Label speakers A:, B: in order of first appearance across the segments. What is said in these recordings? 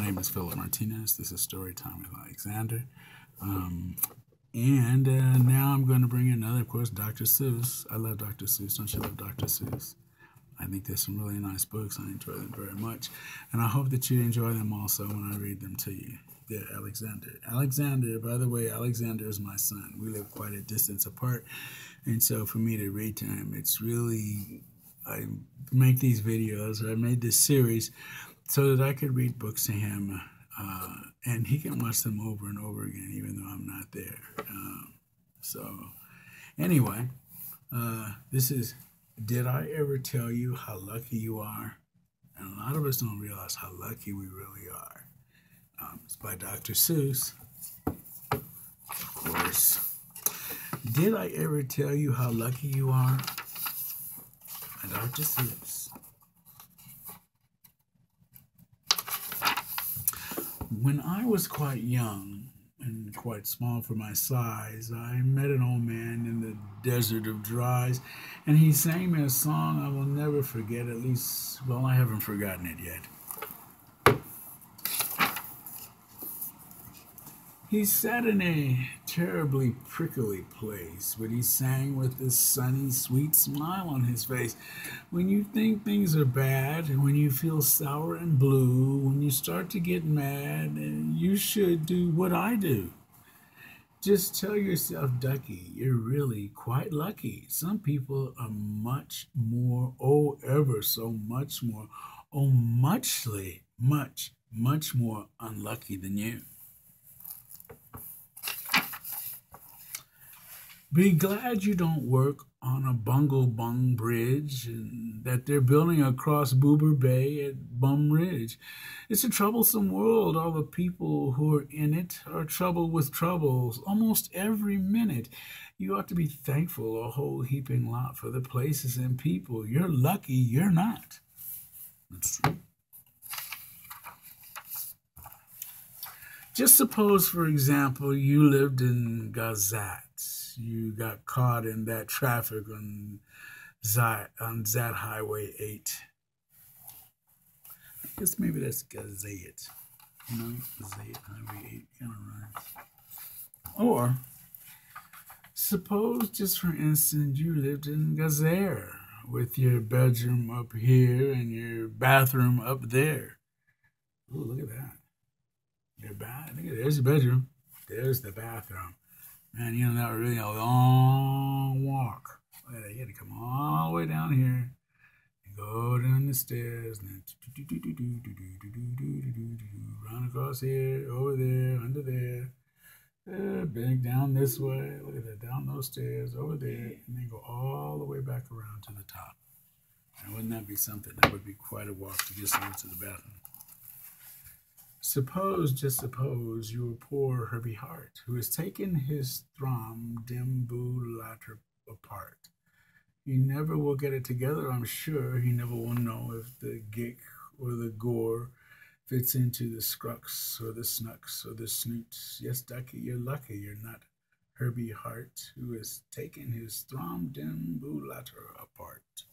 A: name is Philip Martinez. This is Story Time with Alexander. And now I'm going to bring in another, of course, Dr. Seuss. I love Dr. Seuss. Don't you love Dr. Seuss? I think there's some really nice books. I enjoy them very much. And I hope that you enjoy them also when I read them to you. They're Alexander. Alexander, by the way, Alexander is my son. We live quite a distance apart. And so for me to read to him, it's really, I make these videos, or I made this series so that I could read books to him, and he can watch them over and over again, even though I'm not there. So anyway, this is Did I Ever Tell You How Lucky You Are? And a lot of us don't realize how lucky we really are. It's by Dr. Seuss, of course. Did I ever tell you how lucky you are? By Dr. Seuss. When I was quite young and quite small for my size, I met an old man in the desert of dries, and he sang me a song I will never forget, at least, well, I haven't forgotten it yet. He sat in a terribly prickly place, but he sang with this sunny, sweet smile on his face. When you think things are bad, and when you feel sour and blue, when you start to get mad, you should do what I do. Just tell yourself, Ducky, you're really quite lucky. Some people are much more, oh, ever so much more, oh, much more unlucky than you. Be glad you don't work on a bungle-bung bridge and that they're building across Boober Bay at Bum Ridge. It's a troublesome world. All the people who are in it are troubled with troubles almost every minute. You ought to be thankful a whole heaping lot for the places and people. You're lucky you're not. That's true. Just suppose, for example, you lived in Gazette. You got caught in that traffic on Zat Highway 8. I guess maybe that's Gazette. You know, Gazette Highway 8 kind of rhymes. Or suppose, just for instance, you lived in Gazere with your bedroom up here and your bathroom up there. Ooh, look at that. There's your bedroom. There's the bathroom. Man, you know, that was really a long walk. Look at that. You had to come all the way down here and go down the stairs and then run across here, over there, under there, back down this way. Look at that. Down those stairs, over there, and then go all the way back around to the top. And wouldn't that be something? That would be quite a walk to get someone to the bathroom. Just suppose you were poor Herbie Hart, who has taken his thrum dimbulator apart. He never will get it together, I'm sure. He never will know if the gick or the gore fits into the scrucks or the snucks or the snoots. Yes, Ducky, you're lucky you're not Herbie Hart, who has taken his thrum dimbulator apart.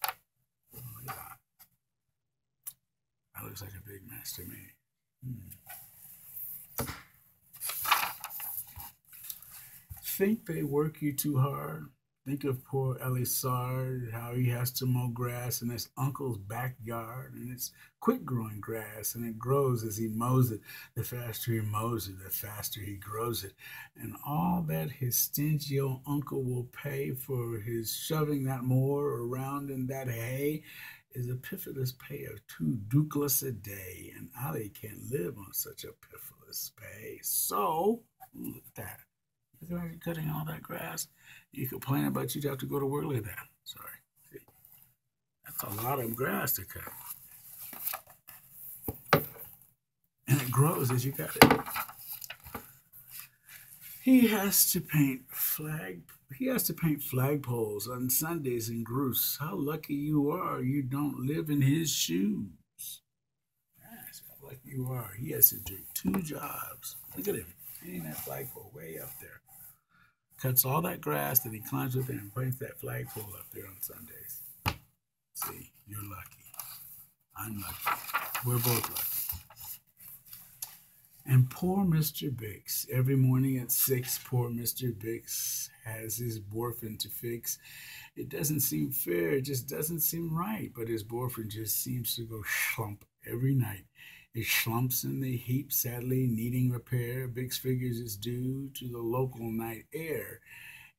A: Oh, look at that. That looks like a big mess to me. Think they work you too hard? Think of poor Elisard, how he has to mow grass in his uncle's backyard, and it's quick-growing grass, and it grows as he mows it. The faster he mows it, the faster he grows it. And all that his stingy old uncle will pay for his shoving that mower around in that hay is a pitiless pay of $2 a day, and Ali can't live on such a pitiless pay. So, look at that. Look at you cutting all that grass. You complain about you'd have to go to work like that. Sorry. See, that's a lot of grass to cut. And it grows as you cut it. He has to paint flagpoles on Sundays in Groose. How lucky you are you don't live in his shoes. Yes, how lucky you are. He has to do 2 jobs. Look at him painting that flagpole way up there. Cuts all that grass, then he climbs up there and paints that flagpole up there on Sundays. See, you're lucky. I'm lucky. We're both lucky. And poor Mr. Biggs, every morning at 6, poor Mr. Biggs has his boyfriend to fix. It doesn't seem fair, it just doesn't seem right, but his boyfriend just seems to go slump every night. It slumps in the heap, sadly needing repair. Biggs figures it's due to the local night air.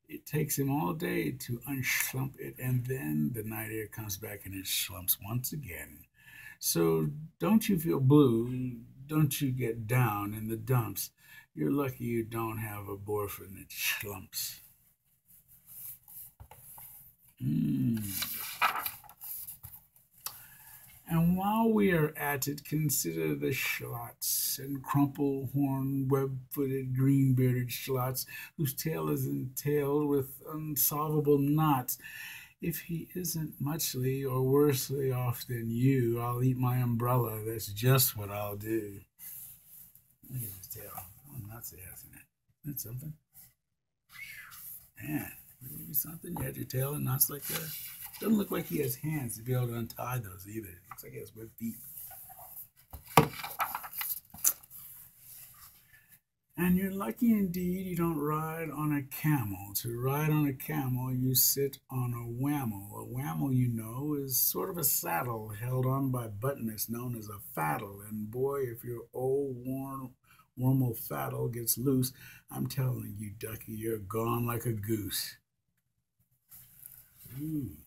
A: It takes him all day to unslump it, and then the night air comes back and it slumps once again. So don't you feel blue? Don't you get down in the dumps? You're lucky you don't have a boyfriend that slumps. Mm. And while we are at it, consider the schlots and crumple horned, web footed, green bearded schlots whose tail is entailed with unsolvable knots. If he isn't muchly or worsely off than you, I'll eat my umbrella. That's just what I'll do. Look at his tail. Oh, nuts it has in it. That's something. Man, maybe something. You had your tail and knots like that. Doesn't look like he has hands to be able to untie those either. Looks like he has webbed feet. And you're lucky indeed you don't ride on a camel. To ride on a camel, you sit on a whammel. A whammel, you know, is sort of a saddle held on by buttons known as a faddle. And boy, if your old warm old faddle gets loose, I'm telling you, Ducky, you're gone like a goose. Ooh.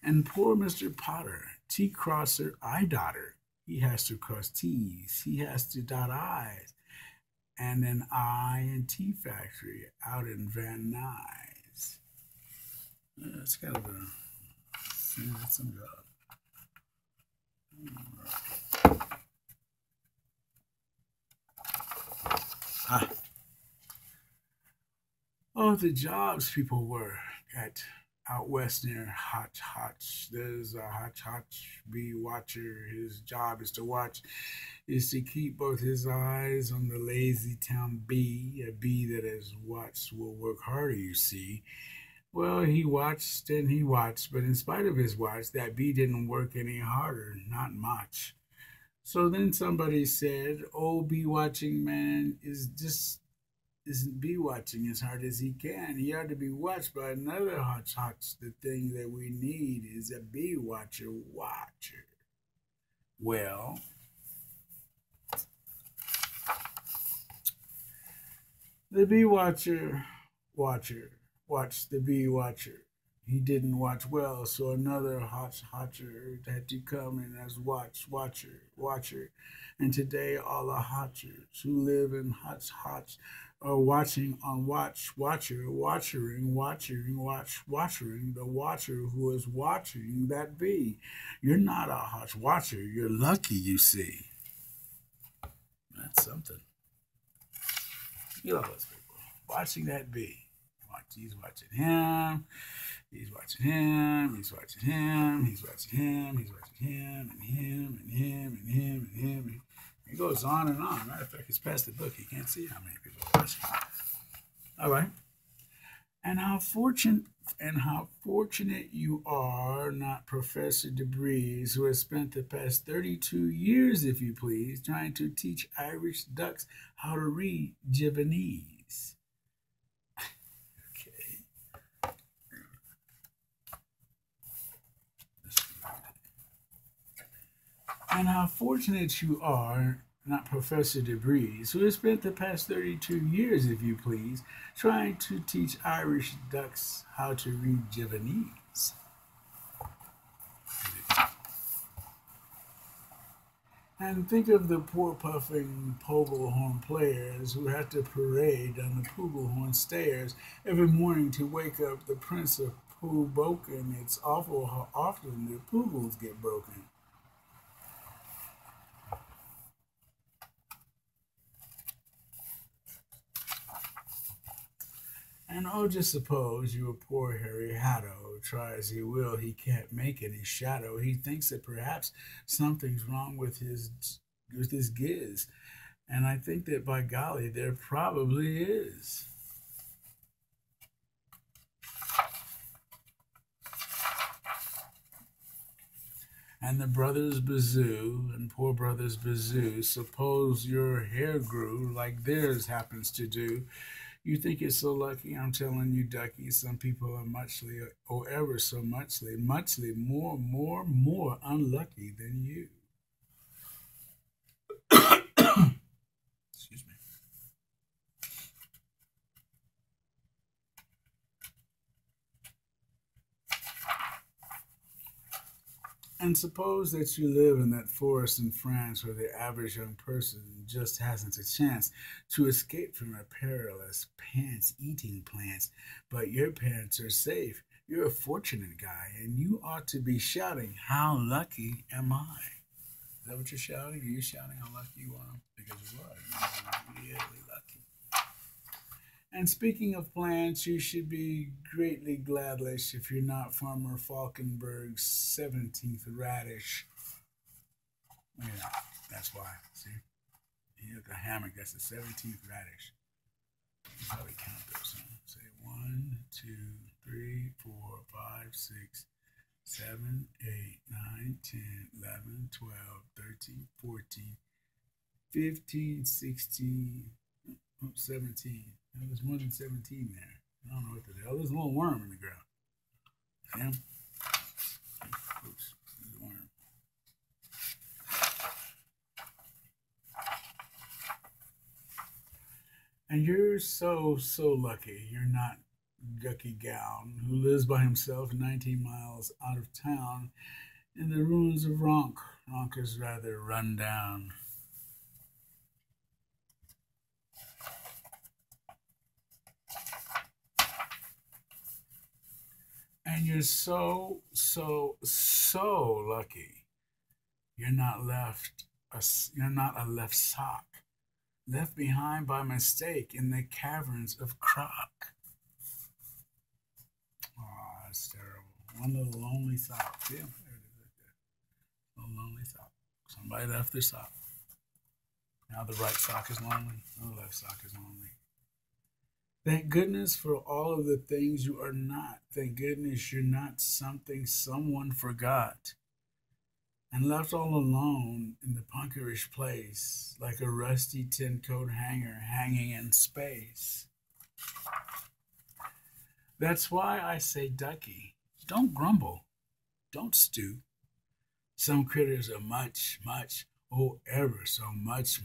A: And poor Mr. Potter, T-crosser, I-dotter. He has to cross T's. He has to dot I's. And an I and T factory out in Van Nuys. It's kind of some job. Ah. Oh, the jobs people were at out west near Hotch Hotch. There's a Hotch Hotch bee watcher. His job is to keep both his eyes on the lazy town bee. A bee that has watched will work harder, you see. Well, he watched and he watched, but in spite of his watch, that bee didn't work any harder, not much. So then somebody said, "Oh, bee watching man is just isn't bee watching as hard as he can. He ought to be watched by another Hotch Hotch. The thing that we need is a bee watcher. Well, the bee watcher watched the bee watcher. He didn't watch well, so another Hotch Hotcher had to come in as watcher. And today all the Hotchers who live in Hotch Hotch are watching on watching the watcher who is watching that bee. You're not a Hotch watcher. You're lucky, you see. That's something. You know those people watching that bee. He's watching him. He's watching him. He's watching him. He's watching him. He's watching him and him and him and him and him. It goes on and on. Matter of fact, it's past the book. You can't see how many people are watching. All right. And how fortunate you are, not Professor DeBreeze, who has spent the past 32 years, if you please, trying to teach Irish ducks how to read Javanese. Okay. And how fortunate you are, not Professor DeBreeze, who has spent the past 32 years, if you please, trying to teach Irish ducks how to read Javanese. And think of the poor puffing poglehorn players who have to parade down the poglehorn stairs every morning to wake up the Prince of Pooboken. It's awful how often their pugles get broken. And oh, just suppose you a poor Harry Hatto. Try as he will, he can't make any shadow. He thinks that perhaps something's wrong with his giz. And I think that by golly, there probably is. And the brothers Bazoo and poor brothers Bazoo, suppose your hair grew like theirs happens to do. You think it's so lucky, I'm telling you, Ducky, some people are muchly, or ever so muchly more unlucky than you. Excuse me. And suppose that you live in that forest in France where the average young person just hasn't a chance to escape from a perilous pants eating plants, but your parents are safe. You're a fortunate guy, and you ought to be shouting, "How lucky am I?" Is that what you're shouting? Are you shouting how lucky you are? Because you are. You're really lucky. And speaking of plants, you should be greatly gladlish if you're not Farmer Falkenberg's 17th radish. Yeah, that's why. See? You have the hammock, that's the 17th radish. You probably count those. Huh? Say 1, 2, 3, 4, 5, 6, 7, 8, 9, 10, 11, 12, 13, 14, 15, 16, 17. Now, there's more than 17 there. I don't know what to do. Oh, there's a little worm in the ground. Damn. Oops. There's a worm. And you're so lucky. You're not Gucky Gown, who lives by himself 19 miles out of town in the ruins of Ronk. Ronk is rather run down. And you're so lucky. You're not left you're not a left sock, left behind by mistake in the caverns of Croc. Oh, that's terrible. One little lonely sock. See him? There it is right there. Little lonely sock. Somebody left their sock. Now the right sock is lonely. Now the left sock is lonely. Thank goodness for all of the things you are not. Thank goodness you're not something someone forgot and left all alone in the punkerish place like a rusty tin coat hanger hanging in space. That's why I say, Ducky, don't grumble, don't stew. Some critters are oh, ever so much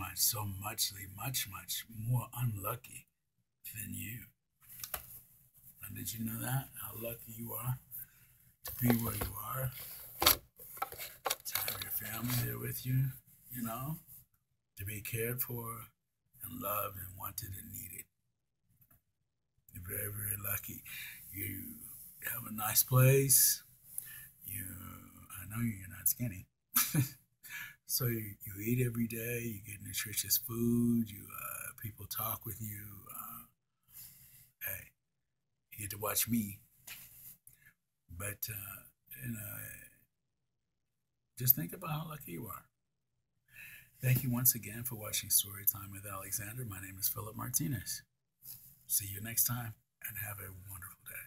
A: more unlucky than you. And did you know that? How lucky you are to be where you are, to have your family there with you, you know, to be cared for and loved and wanted and needed. You're very lucky. You have a nice place. I know you're not skinny. So you eat every day. You get nutritious food. People talk with you. Hey, you get to watch me. But you know, just think about how lucky you are. Thank you once again for watching Storytime with Alexander. My name is Philip Martinez. See you next time and have a wonderful day.